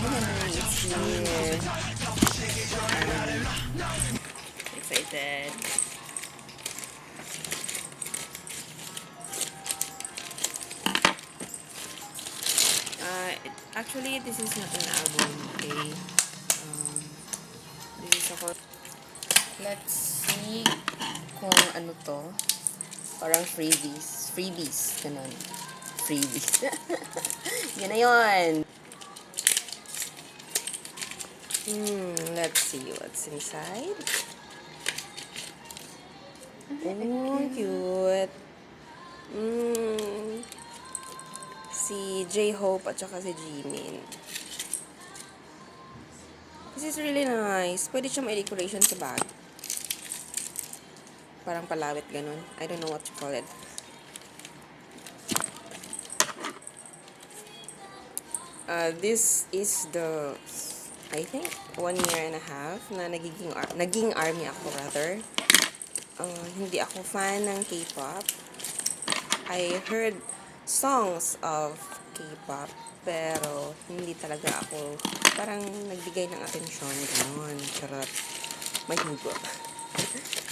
Finally, it's here. Excited. Actually, this is not an album, okay? This is a... Let's see kung ano to. Parang freebies. Freebies. Ganun. Freebies. Yun na yun. Let's see what's inside. Oh, cute. Si J-Hope at saka si Jimin. This is really nice. Pwede siya ma-decoration sa bag. Parang palawit ganun. I don't know what to call it. This is the, I think, 1 year and a half na naging army ako rather. Hindi ako fan ng K-pop. I heard songs of K-pop, pero hindi talaga ako parang nagbigay ng atensyon, gano'n. Charot. May hugot.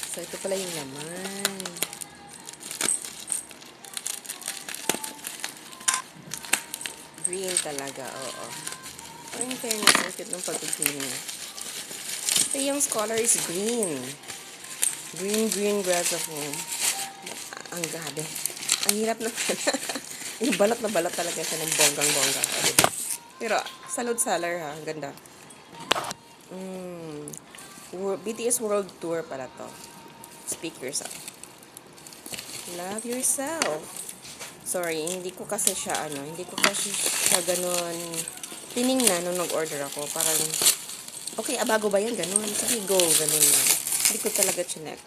So, ito pala yung laman. Green talaga, oo. Ang fairness, ang cute ng pag-green niya. Ito yung scholar is green. Green grass of home. Ang gabi. Ang hirap na yung balat na balat talaga siya ng bonggang-bongga. Pero, salud seller ha. Ang ganda. BTS World Tour pala to. Speakers up. Love yourself. Sorry, hindi ko kasi siya ganun tiningnan nung nag-order ako. Parang, okay, bago ba yan? Ganun. Sige, go. Ganun lang. Hindi ko talaga chinek.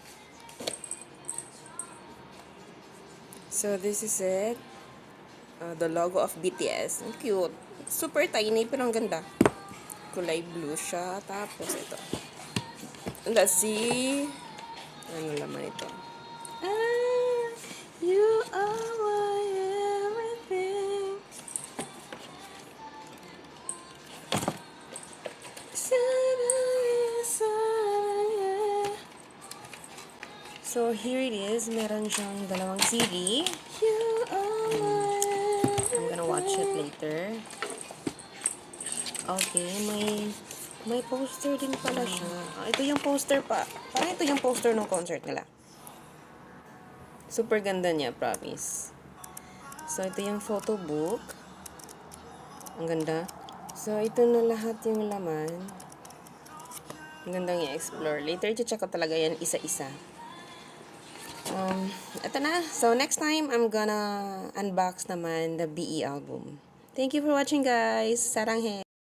So, this is it. The logo of BTS. Ang cute. Super tiny, pero ang ganda. Kulay blue siya. Tapos, ito. Let's see. Ano laman ito? You are my everything. So, here it is. Meron siyang dalawang CD. I'm gonna watch it later. Okay, may poster din pala siya. Ito yung poster pa. Parang ito yung poster ng concert nila. Super ganda niya, promise. So, ito yung photo book. Ang ganda. So, ito na lahat yung laman. Ang gandang i-explore. Later, i-check ko talaga yan isa-isa. Ito na. So, next time, I'm gonna unbox naman the BE album. Thank you for watching, guys. Saranghe!